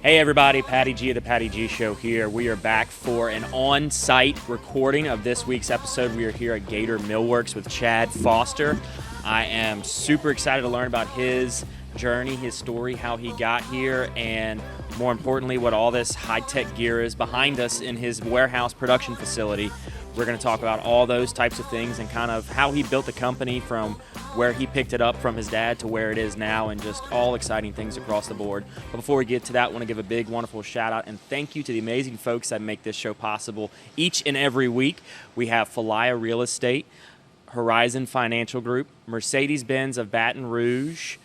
Hey everybody, Patty G of the Patty G Show here. We are back for an on-site recording of this week's episode. We are here at Gator Millworks with Chad Foster. I am super excited to learn about his journey, his story, how he got here, and more importantly, what all this high-tech gear is behind us in his warehouse production facility. We're going to talk about all those types of things and kind of how he built the company from where he picked it up from his dad to where it is now, and just all exciting things across the board. But before we get to that, I want to give a big, wonderful shout out and thank you to the amazing folks that make this show possible each and every week. We have Falaya Real Estate, Horizon Financial Group, Mercedes-Benz of Baton Rouge,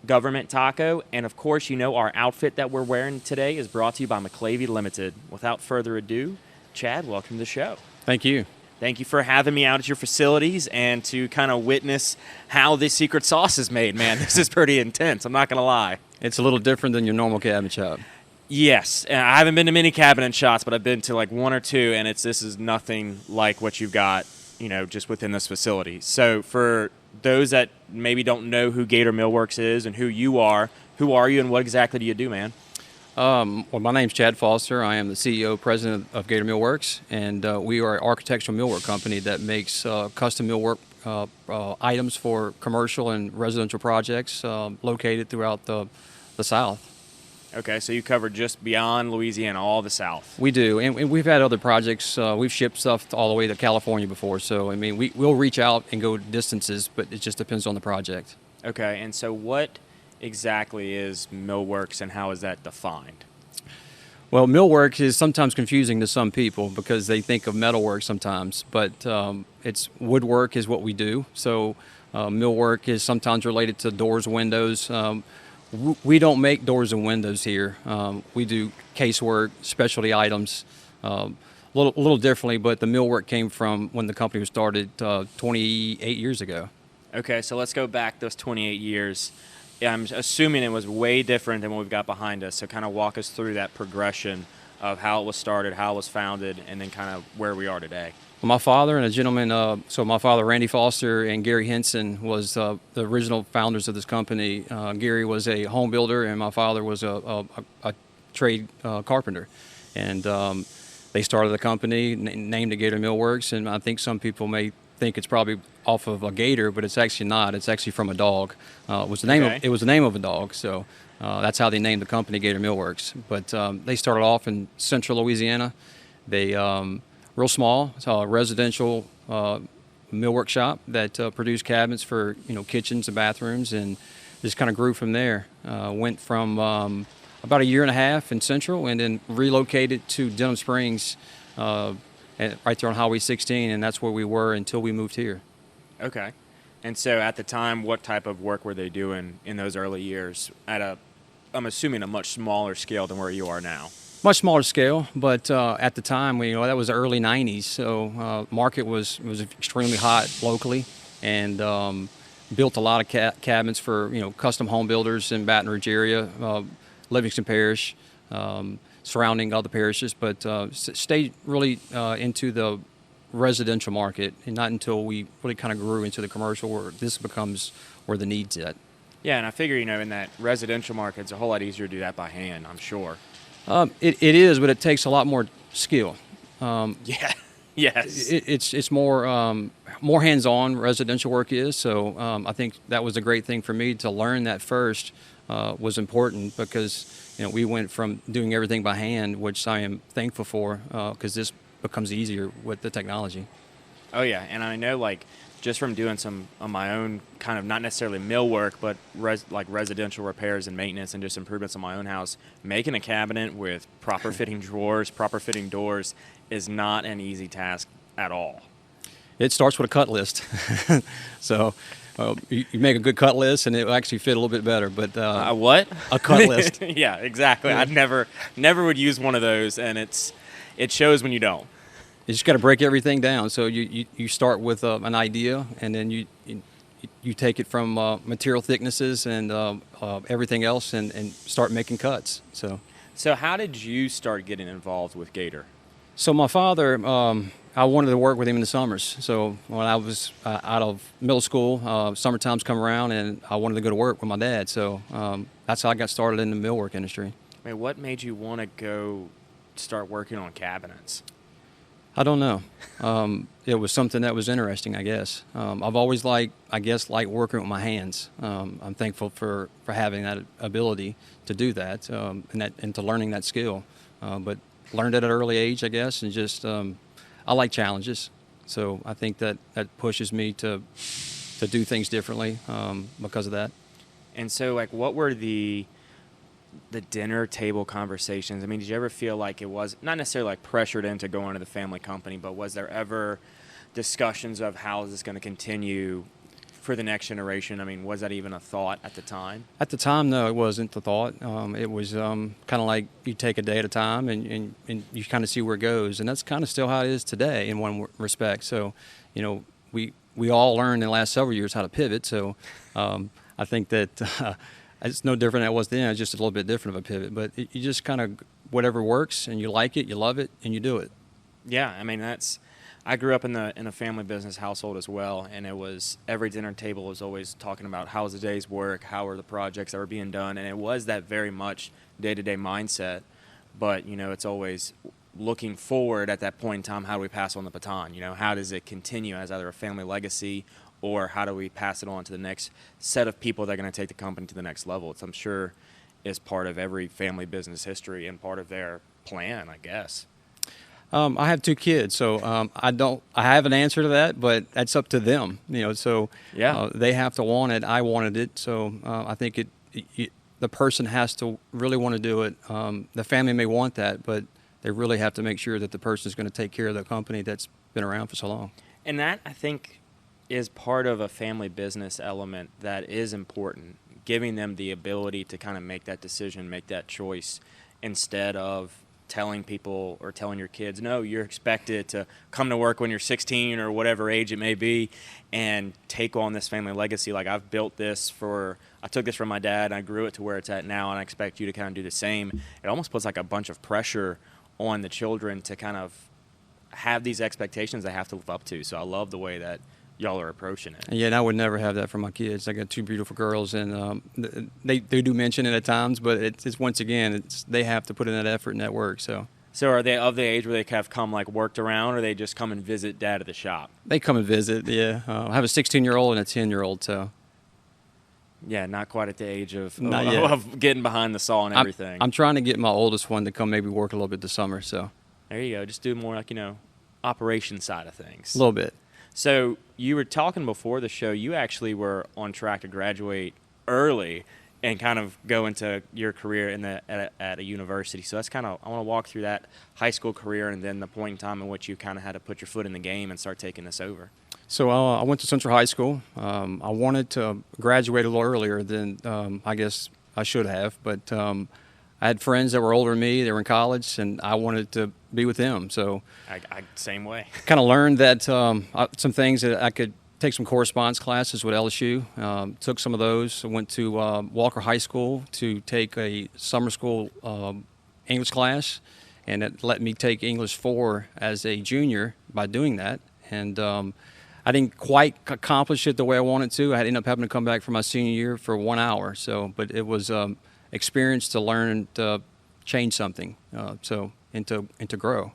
Government Taco, and of course, you know, our outfit that we're wearing today is brought to you by McClavey Limited. Without further ado, Chad, welcome to the show. Thank you. Thank you for having me out at your facilities and to kind of witness how this secret sauce is made, man. This is pretty intense, I'm not going to lie. It's a little different than your normal cabinet shop. Yes, and I haven't been to many cabinet shops, but I've been to like one or two, and this is nothing like what you've got, you know, just within this facility. So for those that maybe don't know who Gator Millworks is and who you are you and what exactly do you do, man? Well, my name's Chad Foster. I am the CEO, president of Gator Millworks, and we are an architectural millwork company that makes custom millwork items for commercial and residential projects located throughout the South. Okay, so you cover just beyond Louisiana, all the South. We do, and we've had other projects. We've shipped stuff all the way to California before, so I mean, we'll reach out and go distances, but it just depends on the project. Okay, and so what exactly is millworks and how is that defined? Well, millwork is sometimes confusing to some people because they think of metalwork sometimes, but it's woodwork is what we do. So millwork is sometimes related to doors, windows. We don't make doors and windows here. We do casework, specialty items, a little differently, but the millwork came from when the company was started 28 years ago. Okay, so let's go back those 28 years. I'm assuming it was way different than what we've got behind us, so kind of walk us through that progression of how it was started, how it was founded, and then kind of where we are today. Well, my father and a gentleman, so my father, Randy Foster, and Gary Henson was the original founders of this company. Gary was a home builder, and my father was a trade carpenter. And they started the company, named it Gator Millworks, and I think some people may think it's probably off of a gator, but it's actually not. It's actually from a dog. It was the name of a dog, so that's how they named the company Gator Millworks. But they started off in central Louisiana. They real small, it's a residential millwork shop that produced cabinets for kitchens and bathrooms, and just kind of grew from there. Went from about a year and a half in central, and then relocated to Denham Springs. Right there on Highway 16, and that's where we were until we moved here. Okay. And so at the time, what type of work were they doing in those early years at I'm assuming a much smaller scale than where you are now? Much smaller scale, but at the time, that was the early 90s, so market was extremely hot locally, and built a lot of cabinets for custom home builders in Baton Rouge area, Livingston Parish, surrounding other parishes, but stayed really into the residential market, and not until we really kind of grew into the commercial where this becomes where the need's at. Yeah, and I figure, in that residential market, it's a whole lot easier to do that by hand, I'm sure. It is, but it takes a lot more skill. Yeah, yes. It's more hands-on residential work is, so I think that was a great thing for me to learn that first was important because we went from doing everything by hand, which I am thankful for, because this becomes easier with the technology. Oh yeah, and I know just from doing some of my own kind of not necessarily millwork, but residential repairs and maintenance and just improvements on my own house, making a cabinet with proper fitting drawers, proper fitting doors is not an easy task at all. It starts with a cut list. So you make a good cut list, and it will actually fit a little bit better. But what? A cut list. Yeah, exactly. Yeah. I'd never would use one of those, and it shows when you don't. You just got to break everything down. So you start with an idea, and then you take it from material thicknesses and everything else, and start making cuts. So how did you start getting involved with Gator? So my father, I wanted to work with him in the summers. So when I was out of middle school, summertime's come around, and I wanted to go to work with my dad. So that's how I got started in the millwork industry. I mean, what made you want to go start working on cabinets? I don't know. It was something that was interesting, I guess. I've always liked working with my hands. I'm thankful for having that ability to do that, and to learning that skill. But learned at an early age, I guess, and just I like challenges. So I think that pushes me to do things differently because of that. And so, like, what were the dinner table conversations? I mean, did you ever feel like it was not necessarily like pressured into going to the family company, but was there ever discussions of how is this going to continue for the next generation? I mean, was that even a thought at the time? At the time, no, it wasn't the thought. It was kind of like you take a day at a time and you kind of see where it goes. And that's kind of still how it is today in one respect. So, you know, we all learned in the last several years how to pivot. So I think that it's no different than it was then. It's just a little bit different of a pivot. But you just kind of, whatever works and you like it, you love it, and you do it. Yeah, I mean, I grew up in a family business household as well, and it was every dinner table was always talking about how was the day's work, how were the projects that were being done, and it was that very much day-to-day mindset. But, you know, it's always looking forward at that point in time, how do we pass on the baton? You know, how does it continue as either a family legacy, or how do we pass it on to the next set of people that are going to take the company to the next level? It's, I'm sure, is part of every family business history and part of their plan, I guess. I have 2 kids, so I have an answer to that, but that's up to them. You know, so Yeah. they have to want it. I wanted it, so I think the person has to really want to do it. The family may want that, but they really have to make sure that the person is going to take care of the company that's been around for so long. And that, I think, is part of a family business element that is important, giving them the ability to kind of make that decision, make that choice, instead of telling people or telling your kids, no, you're expected to come to work when you're 16 or whatever age it may be and take on this family legacy. Like, I took this from my dad and I grew it to where it's at now, and I expect you to kind of do the same. It almost puts like a bunch of pressure on the children to kind of have these expectations they have to live up to. So I love the way that y'all are approaching it. Yeah, and I would never have that for my kids. I got 2 beautiful girls, and they do mention it at times, but it's once again, they have to put in that effort and that work. So are they of the age where they have come like worked around, or they just come and visit dad at the shop? they come and visit. Yeah, I have a 16-year-old and a 10-year-old. So Yeah, not quite at the age of getting behind the saw and everything. I'm trying to get my oldest one to come maybe work a little bit this summer. So there you go. Just do more like, operation side of things. a little bit. So you were talking before the show, you actually were on track to graduate early and kind of go into your career at a university. So that's kind of, I want to walk through that high school career and then the point in time in which you kind of had to put your foot in the game and start taking this over. So I went to Central High School. I wanted to graduate a little earlier than I guess I should have, but I had friends that were older than me. They were in college, and I wanted to be with them. So I same way. Kind of learned that some things that I could take some correspondence classes with LSU. Took some of those. I went to Walker High School to take a summer school English class, and it let me take English 4 as a junior by doing that. And I didn't quite accomplish it the way I wanted to. I ended up having to come back for my senior year for 1 hour. So, but it was experience to learn to change something. And to grow.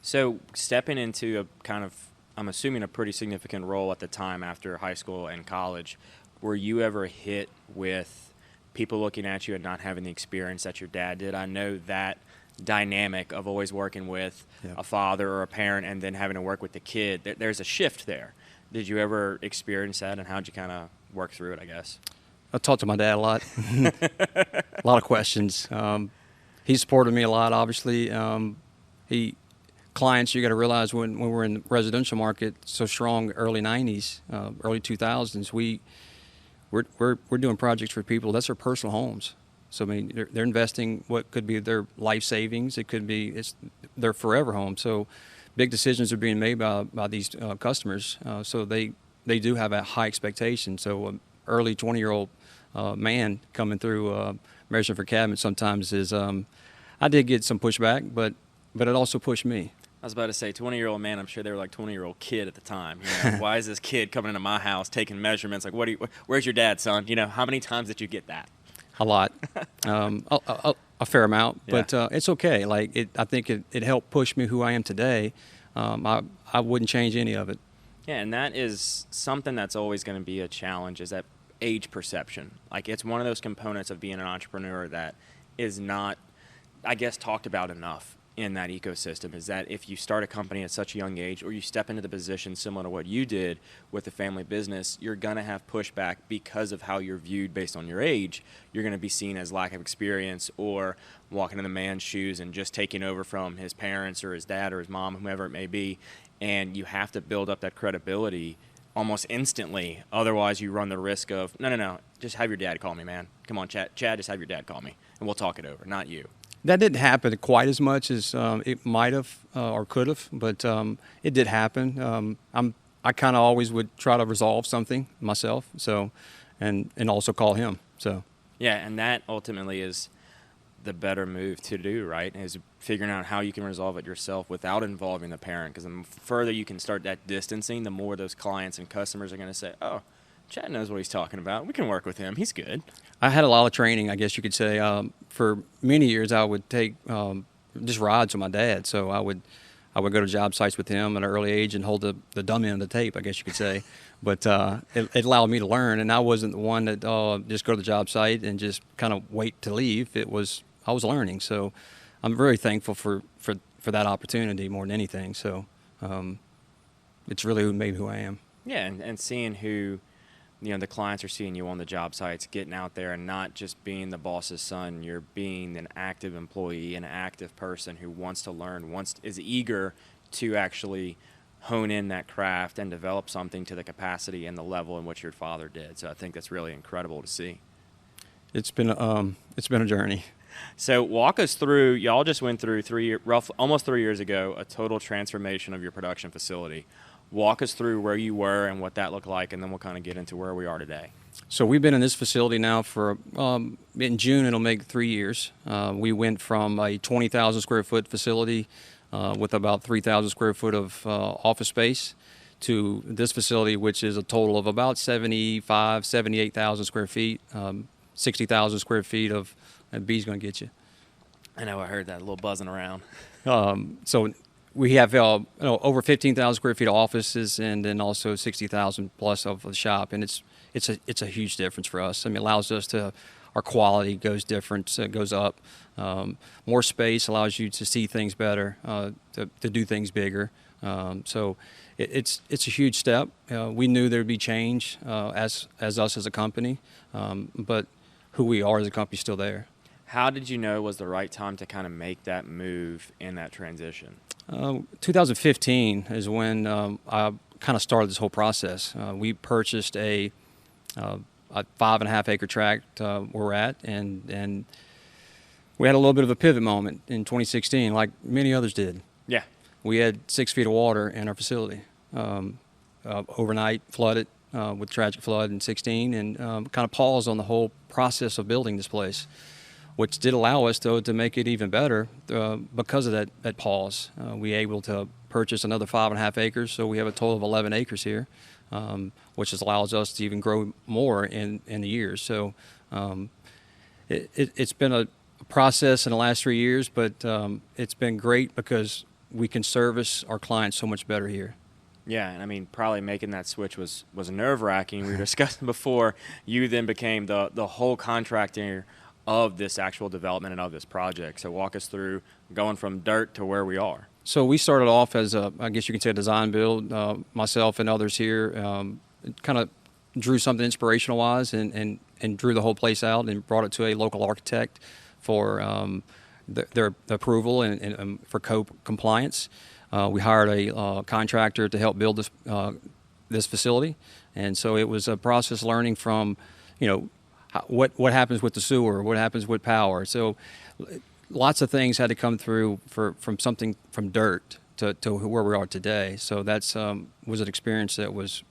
So stepping into a kind of, I'm assuming, a pretty significant role at the time after high school and college, were you ever hit with people looking at you and not having the experience that your dad did? I know that dynamic of always working with a father or a parent and then having to work with the kid, there's a shift there. Did you ever experience that, and how'd you kind of work through it, I guess? I talked to my dad a lot. A lot of questions. He supported me a lot, obviously. Clients, you got to realize when we're in the residential market so strong, early 90s, early 2000s, we're doing projects for people. That's their personal homes. So, I mean, they're investing what could be their life savings. It could be their forever home. So big decisions are being made by these customers. So they do have a high expectation. So an early 20-year-old man coming through measuring for cabinets sometimes is I did get some pushback, but it also pushed me. I was about to say, 20-year-old man, I'm sure they were like 20-year-old kid at the time. Why is this kid coming into my house taking measurements? Like, where's your dad, son? How many times did you get that? A lot. a fair amount, Yeah. but it's okay. Like I think it helped push me who I am today. I wouldn't change any of it. Yeah, and that is something that's always going to be a challenge, is that age perception. Like, it's one of those components of being an entrepreneur that is not, I guess, talked about enough in that ecosystem, is that if you start a company at such a young age, or you step into the position similar to what you did with the family business, you're going to have pushback because of how you're viewed based on your age. You're going to be seen as lack of experience, or walking in the man's shoes and just taking over from his parents or his dad or his mom, whomever it may be. And you have to build up that credibility almost instantly. Otherwise, you run the risk of, no, just have your dad call me, man. Come on, Chad, just have your dad call me, and we'll talk it over, not you. That didn't happen quite as much as it might have or could have, but it did happen. I kind of always would try to resolve something myself, so and also call him. So Yeah, and that ultimately is the better move to do, right? Is figuring out how you can resolve it yourself without involving the parent. Because the further you can start that distancing, the more those clients and customers are going to say, oh, Chad knows what he's talking about. We can work with him. He's good. I had a lot of training, I guess you could say. For many years, I would take just rides with my dad. So I would go to job sites with him at an early age and hold the dumb end of the tape, I guess you could say. But it allowed me to learn, and I wasn't the one that just go to the job site and just kind of wait to leave. I was learning, so I'm very thankful for that opportunity more than anything. So it's really made who I am. Yeah, and seeing who, the clients are seeing you on the job sites, getting out there and not just being the boss's son. You're being an active employee, an active person who wants to learn, is eager to actually hone in that craft and develop something to the capacity and the level in which your father did. So I think that's really incredible to see. It's been a journey. So walk us through, y'all just went through almost 3 years ago, a total transformation of your production facility. Walk us through where you were and what that looked like, and then we'll kind of get into where we are today. So we've been in this facility now for, in June it'll make 3 years. We went from a 20,000 square foot facility with about 3,000 square foot of office space to this facility, which is a total of about 78,000 square feet, 60,000 square feet of, and B's going to get you. I know, I heard that, a little buzzing around. So we have over 15,000 square feet of offices, and then also 60,000 plus of the shop, and it's a huge difference for us. I mean, it allows us to, our quality goes up. More space allows you to see things better, to do things bigger. So it's a huge step. We knew there'd be change as us as a company, but who we are as a company is still there. How did you know it was the right time to kind of make that move in that transition? 2015 is when I kind of started this whole process. We purchased a 5.5 acre tract where we're at, and we had a little bit of a pivot moment in 2016, like many others did. Yeah. We had 6 feet of water in our facility. Overnight flooded with tragic flood in 16, and kind of paused on the whole process of building this place, which did allow us, though, to make it even better because of that pause. We were able to purchase another 5.5 acres, so we have a total of 11 acres here, which allows us to even grow more in the years. So it's been a process in the last 3 years, but it's been great because we can service our clients so much better here. Yeah, and I mean, probably making that switch was nerve-wracking. We were discussing before. You then became the whole contractor of this actual development and of this project. So walk us through going from dirt to where we are. So we started off as I guess you could say a design build. Myself and others here kind of drew something inspirational-wise and drew the whole place out and brought it to a local architect for their approval and for code compliance. We hired a contractor to help build this facility, and so it was a process learning from, what happens with the sewer, what happens with power. So lots of things had to come through from something from dirt to where we are today. So that's was an experience that was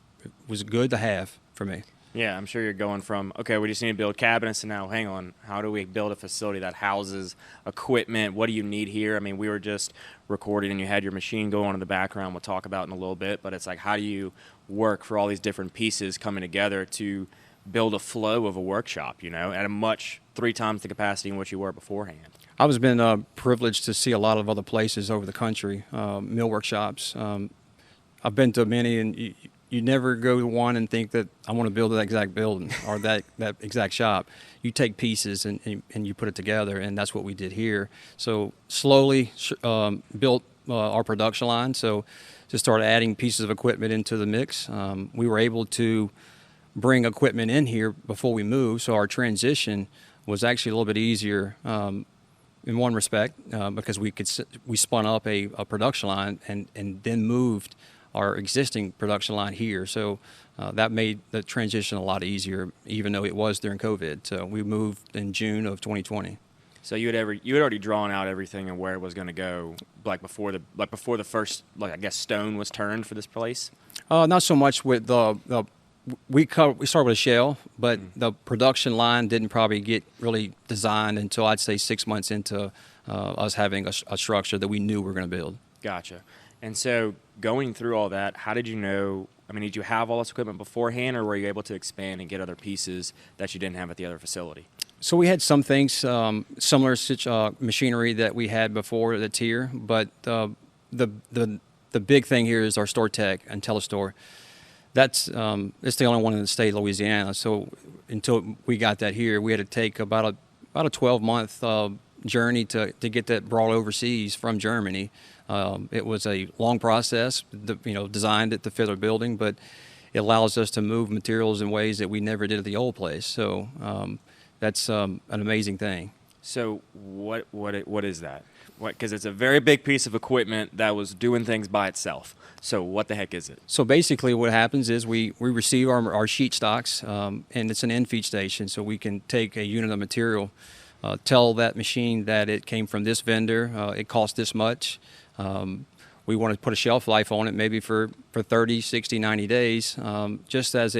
good to have for me. Yeah, I'm sure you're going from, okay, we just need to build cabinets, and now, hang on, how do we build a facility that houses equipment? What do you need here? I mean, we were just recording, and you had your machine go on in the background. We'll talk about in a little bit, but it's like, how do you work for all these different pieces coming together to build a flow of a workshop, at a much 3 times the capacity in which you were beforehand. I was been privileged to see a lot of other places over the country, millwork shops. I've been to many, and you never go to one and think that I want to build that exact building or that exact shop. You take pieces and you put it together, and that's what we did here. So slowly built our production line. So just started adding pieces of equipment into the mix. We were able to bring equipment in here before we moved, so our transition was actually a little bit easier in one respect because we spun up a production line and then moved our existing production line here. So that made the transition a lot easier, even though it was during COVID. So we moved in June of 2020. So you had already drawn out everything and where it was going to go, before the first, I guess, stone was turned for this place. Not so much with we started with a shell, but the production line didn't probably get really designed until I'd say 6 months into us having a structure that we knew we were going to build. Gotcha. And so going through all that, how did you know? I mean, did you have all this equipment beforehand, or were you able to expand and get other pieces that you didn't have at the other facility? So we had some things, similar machinery that we had before that's here, but the big thing here is our store tech and telestore. It's the only one in the state of Louisiana. So until we got that here, we had to take about a 12-month journey to get that brought overseas from Germany. It was a long process, designed it to fit our building, but it allows us to move materials in ways that we never did at the old place. So that's an amazing thing. So what is that? Because it's a very big piece of equipment that was doing things by itself. So what the heck is it? So basically what happens is we receive our sheet stocks, and it's an end feed station, so we can take a unit of material, tell that machine that it came from this vendor, it cost this much. We want to put a shelf life on it maybe for 30, 60, 90 days, just as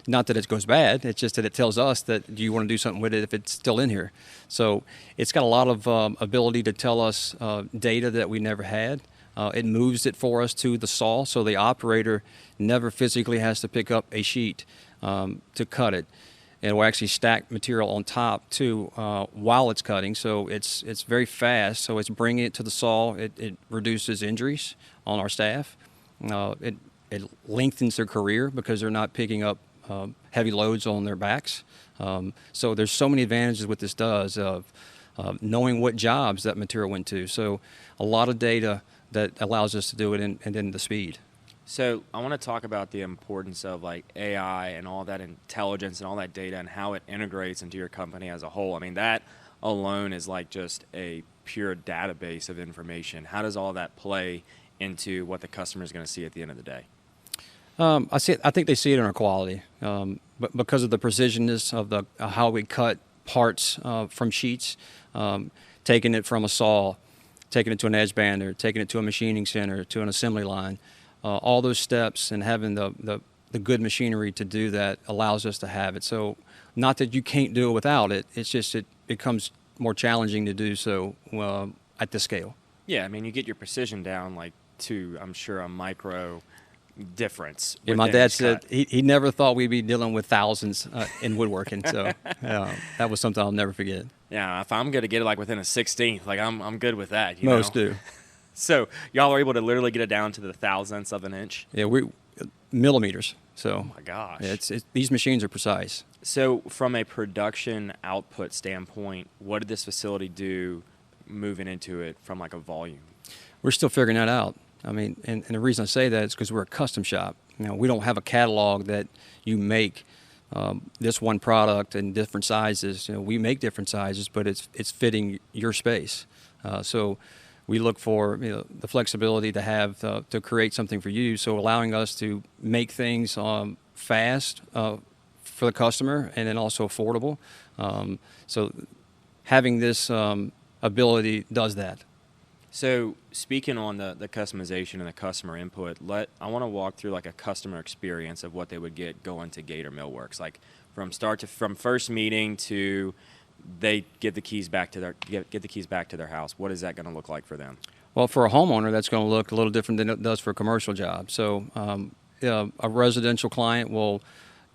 not that it goes bad, it's just that it tells us that do you want to do something with it if it's still in here. So it's got a lot of ability to tell us data that we never had. It moves it for us to the saw, so the operator never physically has to pick up a sheet to cut it. And we'll actually stack material on top too while it's cutting, so it's very fast. So it's bringing it to the saw. It reduces injuries on our staff. It lengthens their career because they're not picking up heavy loads on their backs. So there's so many advantages what this does of knowing what jobs that material went to. So a lot of data that allows us to do it, and then the speed. So I want to talk about the importance of AI and all that intelligence and all that data and how it integrates into your company as a whole. I mean, that alone is just a pure database of information. How does all that play into what the customer is going to see at the end of the day? I think they see it in our quality, but because of the precisionness of how we cut parts from sheets, taking it from a saw, taking it to an edge bander, taking it to a machining center, to an assembly line, all those steps, and having the good machinery to do that allows us to have it. So not that you can't do it without it, it's just it becomes more challenging to do so at this scale. Yeah, I mean, you get your precision down to, I'm sure, a micro difference. Yeah, my dad said he never thought we'd be dealing with thousands in woodworking, so that was something I'll never forget. Yeah, if I'm going to get it within a 16th, I'm good with that. Most do. So y'all are able to literally get it down to the thousandths of an inch? Yeah, millimeters. So, oh my gosh. Yeah, these machines are precise. So from a production output standpoint, what did this facility do moving into it from a volume? We're still figuring that out. I mean, and the reason I say that is because we're a custom shop. We don't have a catalog that you make this one product in different sizes. We make different sizes, but it's fitting your space. So we look for the flexibility to have to create something for you. So allowing us to make things fast for the customer and then also affordable. So having this ability does that. So speaking on the customization and the customer input, I want to walk through a customer experience of what they would get going to Gator Millworks, from first meeting to they get the keys back to their house. What is that going to look like for them? Well, for a homeowner, that's going to look a little different than it does for a commercial job. So a residential client will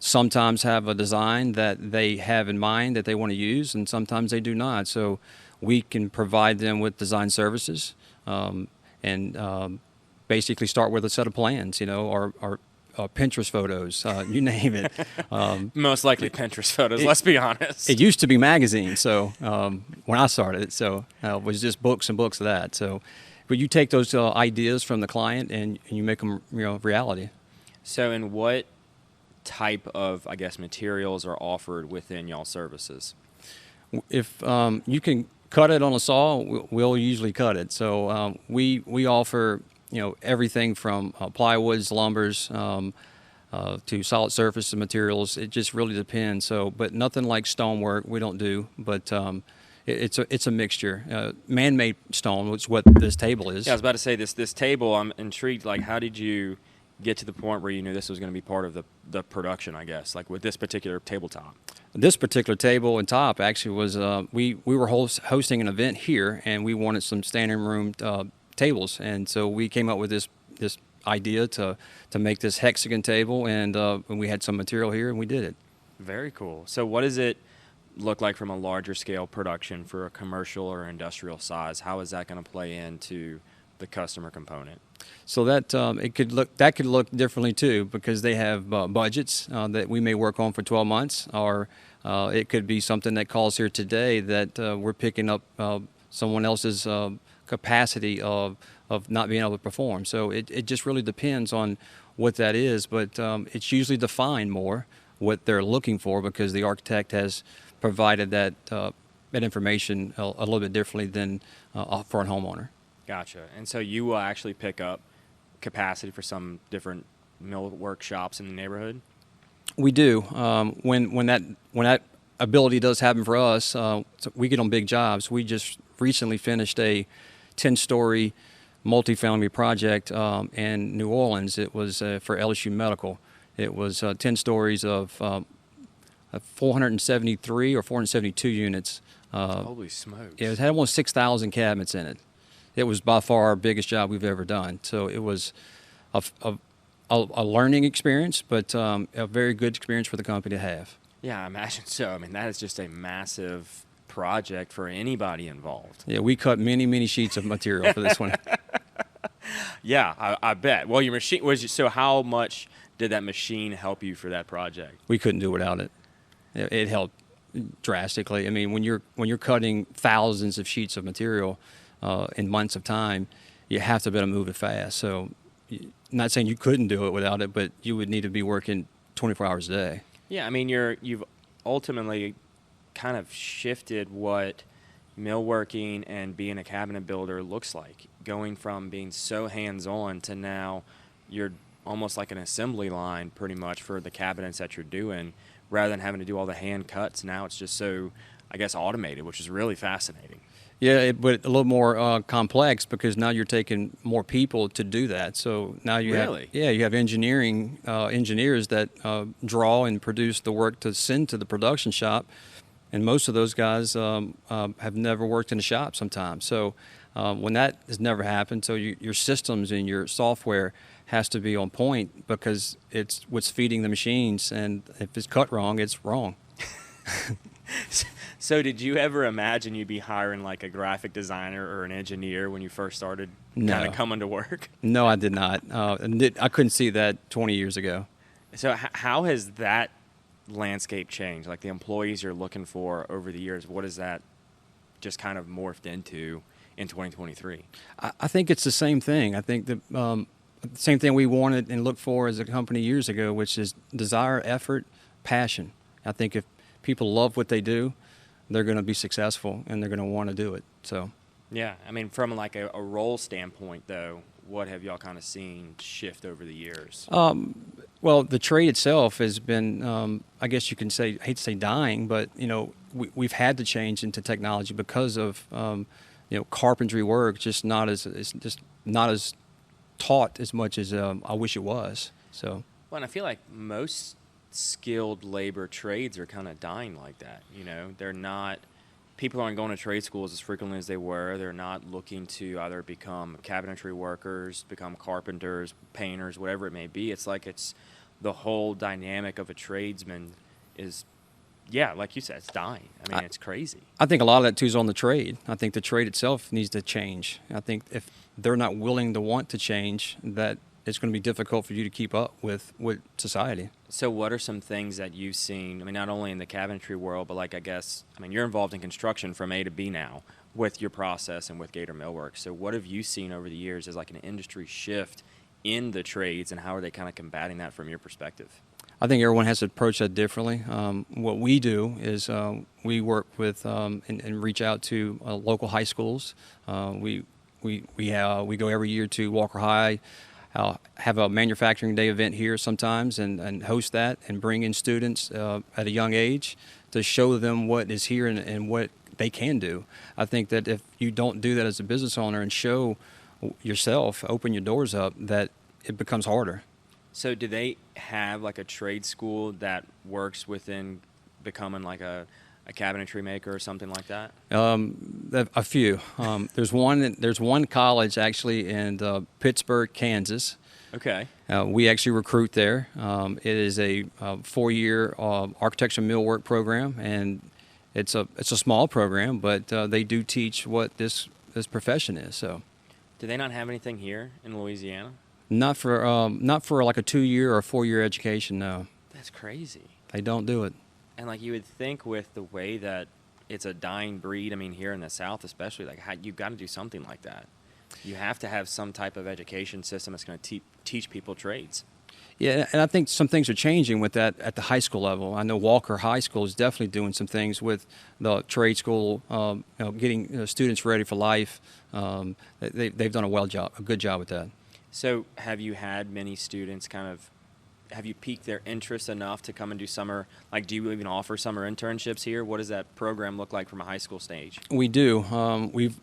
sometimes have a design that they have in mind that they want to use, and sometimes they do not. So we can provide them with design services, and basically start with a set of plans, or Pinterest photos, you name it. Most likely Pinterest photos, let's be honest. It used to be magazines, so when I started, so it was just books and books of that. So, but you take those ideas from the client and you make them, reality. So in what type of, I guess, materials are offered within y'all services? If you can cut it on a saw, we'll usually cut it. So we offer everything from plywoods, lumbers, to solid surface materials. It just really depends. So, but nothing like stonework we don't do. But it's a mixture. Man-made stone, which is what this table is. Yeah, I was about to say this table. I'm intrigued. Like, how did you get to the point where you knew this was going to be part of the production? I guess, like with this particular tabletop. This particular table and top actually was we were hosting an event here, and we wanted some standing room tables, and so we came up with this idea to make this hexagon table, and we had some material here, and we did it. Very cool. So what does it look like from a larger scale production for a commercial or industrial size? How is that going to play into the customer component? So that could look differently too, because they have budgets that we may work on for 12 months, or it could be something that calls here today that we're picking up someone else's capacity of not being able to perform. So it just really depends on what that is, but it's usually defined more what they're looking for, because the architect has provided that information a little bit differently than for a homeowner. Gotcha. And so you will actually pick up capacity for some different millwork shops in the neighborhood? We do. When that ability does happen for us, so we get on big jobs. We just recently finished a 10-story multifamily project in New Orleans. It was for LSU Medical. It was 10 stories of 473 or 472 units. Holy smokes. It had almost 6,000 cabinets in it. It was by far our biggest job we've ever done. So it was a learning experience, but a very good experience for the company to have. Yeah, I imagine so. I mean, that is just a massive project for anybody involved. Yeah, we cut many, many sheets of material for this one. Yeah, I bet. Well, your machine was so. How much did that machine help you for that project? We couldn't do without it. It helped drastically. I mean, when you're cutting thousands of sheets of material in months of time, you have to be able to move it fast. So, not saying you couldn't do it without it, but you would need to be working 24 hours a day. Yeah, I mean, you've ultimately kind of shifted what millworking and being a cabinet builder looks like, going from being so hands-on to now you're almost like an assembly line pretty much for the cabinets that you're doing, rather than having to do all the hand cuts. Now it's just so, I guess, automated, which is really fascinating. Yeah, but a little more complex, because now you're taking more people to do that. So now you have engineers that draw and produce the work to send to the production shop, and most of those guys have never worked in a shop sometimes. So when that has never happened, so your systems and your software has to be on point, because it's what's feeding the machines, and if it's cut wrong, it's wrong. So did you ever imagine you'd be hiring like a graphic designer or an engineer when you first started kind of coming to work? No, I did not. I couldn't see that 20 years ago. So how has that landscape changed? Like the employees you're looking for over the years, what has that just kind of morphed into in 2023? I think it's the same thing. I think the same thing we wanted and looked for as a company years ago, which is desire, effort, passion. I think if people love what they do, they're going to be successful, and they're going to want to do it. So, yeah, I mean, from like a role standpoint, though, what have y'all kind of seen shift over the years? Well, the trade itself has been, I guess you can say, I hate to say dying, but we've had to change into technology because of carpentry work just not as taught as much as I wish it was. So, well, and I feel like most skilled labor trades are kind of dying like that. They're not, people aren't going to trade schools as frequently as they were. They're not looking to either become cabinetry workers, become carpenters, painters, whatever it may be. It's like it's the whole dynamic of a tradesman is, yeah, like you said, it's dying. I mean, it's crazy. I think a lot of that too is on the trade. I think the trade itself needs to change. I think if they're not willing to want to change, that it's going to be difficult for you to keep up with society. So what are some things that you've seen, I mean, not only in the cabinetry world, but like, I guess, I mean, you're involved in construction from A to B now with your process and with Gator Millwork. So what have you seen over the years as like an industry shift in the trades, and how are they kind of combating that from your perspective? I think everyone has to approach that differently. What we do is we work with and reach out to local high schools. We go every year to Walker High, have a manufacturing day event here sometimes, and host that and bring in students at a young age to show them what is here and what they can do. I think that if you don't do that as a business owner and show yourself, open your doors up, that it becomes harder. So do they have like a trade school that works within becoming like a cabinetry maker or something like that? A few. There's one college actually in Pittsburgh, Kansas. Okay. We actually recruit there. It is a 4-year architecture millwork program, and it's a small program, but they do teach what this profession is. So. Do they not have anything here in Louisiana? Not for like a 2-year or 4-year education. No. That's crazy. They don't do it. And like you would think with the way that it's a dying breed, I mean, here in the South especially, like you've got to do something like that. You have to have some type of education system that's going to teach people trades. Yeah, and I think some things are changing with that at the high school level. I know Walker High School is definitely doing some things with the trade school, getting students ready for life. They've done a good job with that. So have you had many students have you piqued their interest enough to come and do summer, like do you even offer summer internships here? What does that program look like from a high school stage? We do.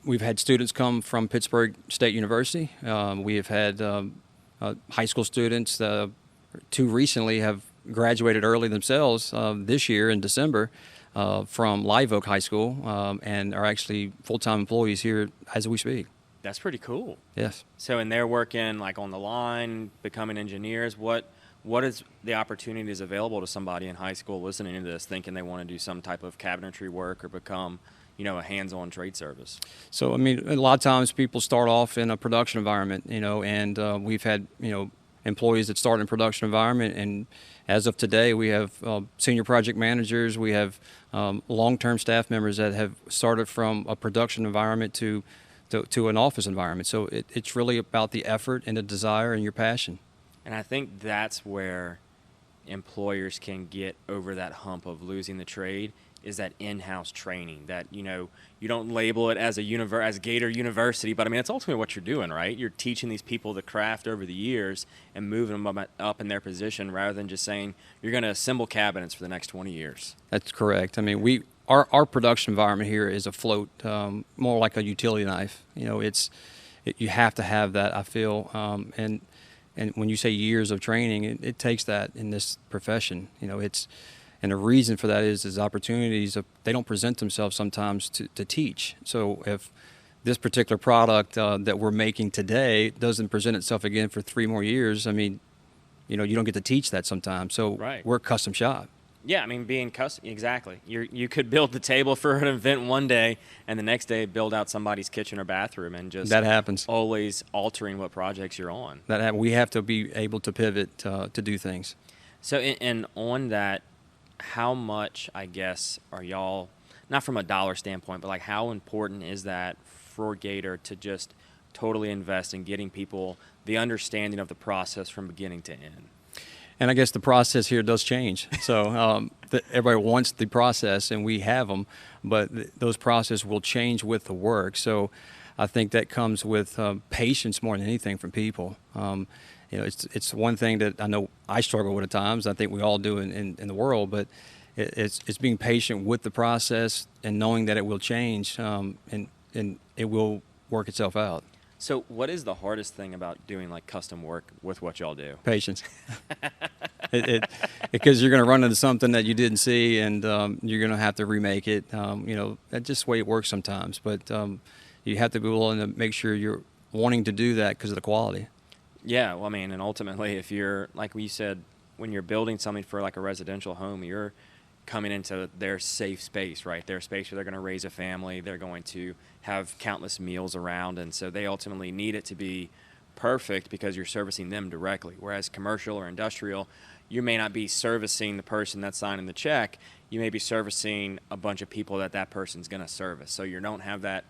We've had students come from Pittsburgh State University. We have had high school students, 2 recently have graduated early themselves this year in December from Live Oak High School and are actually full-time employees here as we speak. That's pretty cool. Yes. So, and they're working like on the line, becoming engineers. What is the opportunities available to somebody in high school listening to this, thinking they want to do some type of cabinetry work or become, a hands-on trade service? So, I mean, a lot of times people start off in a production environment, and we've had, employees that start in a production environment, and as of today, we have senior project managers, we have long-term staff members that have started from a production environment to an office environment. So it's really about the effort and the desire and your passion. And I think that's where employers can get over that hump of losing the trade, is that in-house training. That you don't label it as as Gator University, but I mean it's ultimately what you're doing, right? You're teaching these people the craft over the years and moving them up in their position, rather than just saying you're going to assemble cabinets for the next 20 years. That's correct. I mean our production environment here is afloat, more like a utility knife. You have to have that, I feel, and when you say years of training, it takes that in this profession. And the reason for that is opportunities they don't present themselves sometimes to teach. So if this particular product that we're making today doesn't present itself again for 3 more years, I mean, you don't get to teach that sometimes. So right. We're a custom shop. Yeah, I mean, being custom, exactly. You could build the table for an event one day, and the next day build out somebody's kitchen or bathroom, and just that happens. Always altering what projects you're on. We have to be able to pivot to do things. So, and on that, how much, I guess, are y'all, not from a dollar standpoint, but like how important is that for Gator to just totally invest in getting people the understanding of the process from beginning to end? And I guess the process here does change. So everybody wants the process, and we have them, but those processes will change with the work. So I think that comes with patience more than anything from people. It's one thing that I know I struggle with at times. I think we all do in the world, but it's being patient with the process and knowing that it will change and it will work itself out. So what is the hardest thing about doing like custom work with what y'all do? Patience. Because you're going to run into something that you didn't see, and you're going to have to remake it. That's just the way it works sometimes. But you have to be willing to make sure you're wanting to do that because of the quality. Yeah, well, I mean, and ultimately, if you're, like we said when you're building something for like a residential home, you're coming into their safe space, right? Their space where they're going to raise a family, they're going to have countless meals around, and so they ultimately need it to be perfect because you're servicing them directly. Whereas commercial or industrial, you may not be servicing the person that's signing the check. You may be servicing a bunch of people that person's going to service. So you don't have that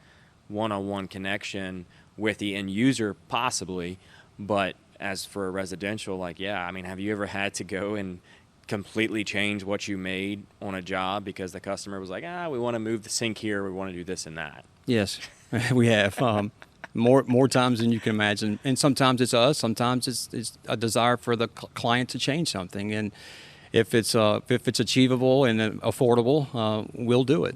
one-on-one connection with the end user possibly. But as for a residential, like, yeah, I mean, have you ever had to go and completely change what you made on a job because the customer was like, we want to move the sink here, we want to do this and that? Yes, we have. More times than you can imagine. And sometimes it's us, sometimes it's a desire for the client to change something. And if it's achievable and affordable, we'll do it.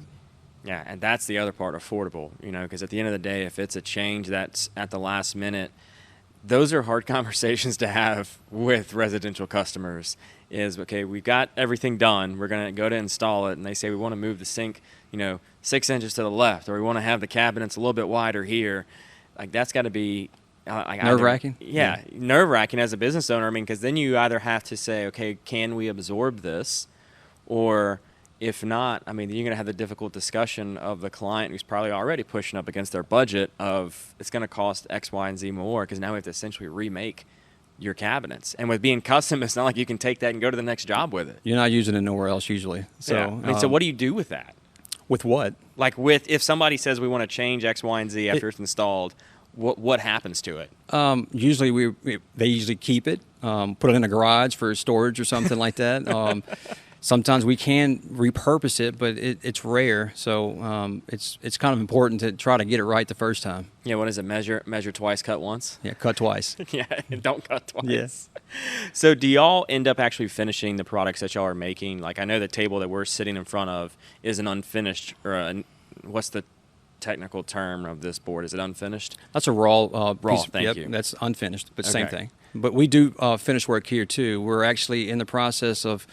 Yeah, and that's the other part, affordable, because at the end of the day, if it's a change that's at the last minute, those are hard conversations to have with residential customers. Is, okay, we've got everything done, we're going to go to install it, and they say we want to move the sink 6 inches to the left, or we want to have the cabinets a little bit wider here. Like, that's got to be nerve-wracking. Yeah, nerve-wracking as a business owner. I mean, because then you either have to say, okay, can we absorb this, or if not, I mean, you're going to have the difficult discussion of the client who's probably already pushing up against their budget of it's going to cost X, Y, and Z more, because now we have to essentially remake your cabinets. And with being custom, it's not like you can take that and go to the next job with it. You're not using it nowhere else usually. So, yeah. I mean, so what do you do with that? With what? Like, if somebody says we want to change X, Y, and Z after it's installed, what happens to it? Usually they usually keep it, put it in a garage for storage or something like that. Sometimes we can repurpose it, but it's rare. So it's kind of important to try to get it right the first time. Yeah, what is it? Measure twice, cut once? Yeah, cut twice. Yeah, don't cut twice. Yes. So do y'all end up actually finishing the products that y'all are making? Like, I know the table that we're sitting in front of is an unfinished, or what's the technical term of this board? Is it unfinished? That's a raw piece. Thank yep, you. That's unfinished, but Okay. same thing. But we do finished work here too. We're actually in the process of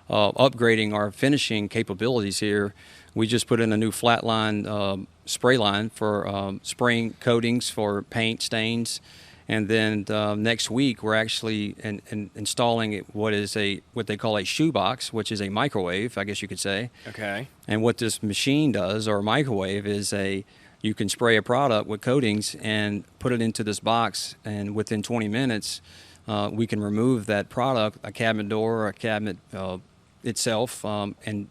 upgrading our finishing capabilities here. We just put in a new flatline spray line for spraying coatings for paint stains, and then next week we're actually installing what they call a shoebox, which is a microwave, I guess you could say. Okay. And what this machine does, or microwave, is you can spray a product with coatings and put it into this box, and within 20 minutes we can remove that product, a cabinet door or a cabinet itself, and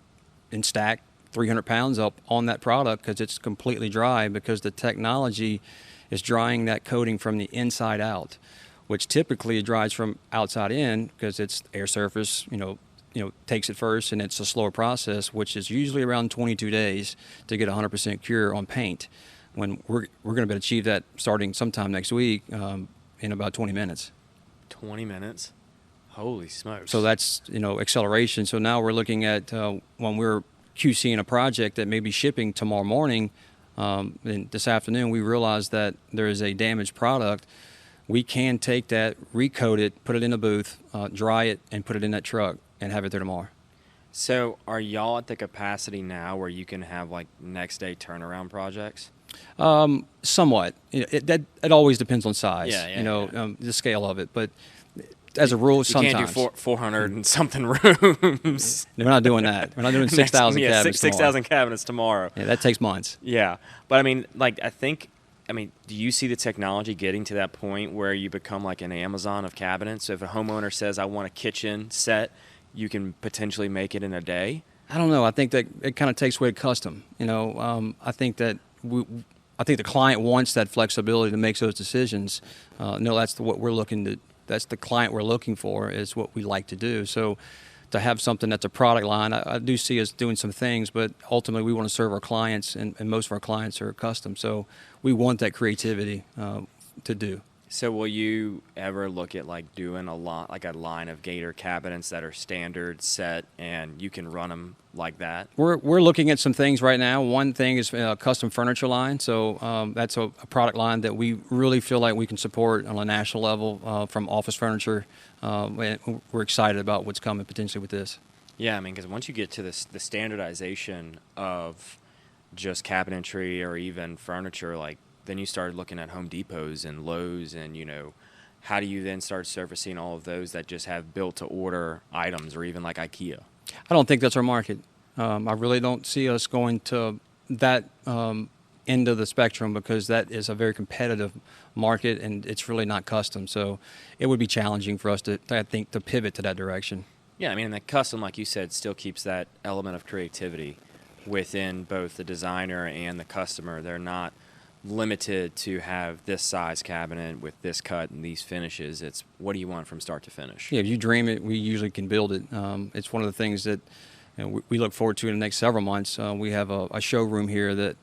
stack 300 pounds up on that product because it's completely dry, because the technology is drying that coating from the inside out, which typically dries from outside in because it's air surface, takes it first, and it's a slower process, which is usually around 22 days to get 100% cure on paint. When we're going to be able to achieve that starting sometime next week in about 20 minutes. 20 minutes? Holy smokes. So that's, acceleration. So now we're looking at when we're QCing a project that may be shipping tomorrow morning, and this afternoon we realized that there is a damaged product. We can take that, recoat it, put it in a booth, dry it, and put it in that truck and have it there tomorrow. So are y'all at the capacity now where you can have like next day turnaround projects? Somewhat. It always depends on size, Yeah. The scale of it. But as a rule, sometimes. You can't do 400 and something rooms. We're not doing that. We're not doing 6,000 cabinets 6,000 cabinets tomorrow. Yeah, that takes months. Yeah. But I mean, do you see the technology getting to that point where you become like an Amazon of cabinets? So if a homeowner says, I want a kitchen set, you can potentially make it in a day? I don't know. I think that it kind of takes away custom. I think that the client wants that flexibility to make those decisions. That's what we're looking to. That's the client we're looking for, is what we like to do. So to have something that's a product line, I do see us doing some things, but ultimately we want to serve our clients, and most of our clients are custom. So we want that creativity to do. So will you ever look at like doing a line of Gator cabinets that are standard set and you can run them like that? We're looking at some things right now. One thing is a custom furniture line. So that's a product line that we really feel like we can support on a national level from office furniture. And we're excited about what's coming potentially with this. Yeah, I mean, because once you get to the standardization of just cabinetry or even furniture, like then you start looking at Home Depots and Lowe's and, how do you then start servicing all of those that just have built-to-order items, or even like IKEA? I don't think that's our market. I really don't see us going to that end of the spectrum, because that is a very competitive market and it's really not custom. So it would be challenging for us to I think, to pivot to that direction. Yeah, I mean, and the custom, like you said, still keeps that element of creativity within both the designer and the customer. They're not limited to have this size cabinet with this cut and these finishes. It's what do you want from start to finish? Yeah, if you dream it, we usually can build it. It's one of the things that we look forward to in the next several months. We have a showroom here that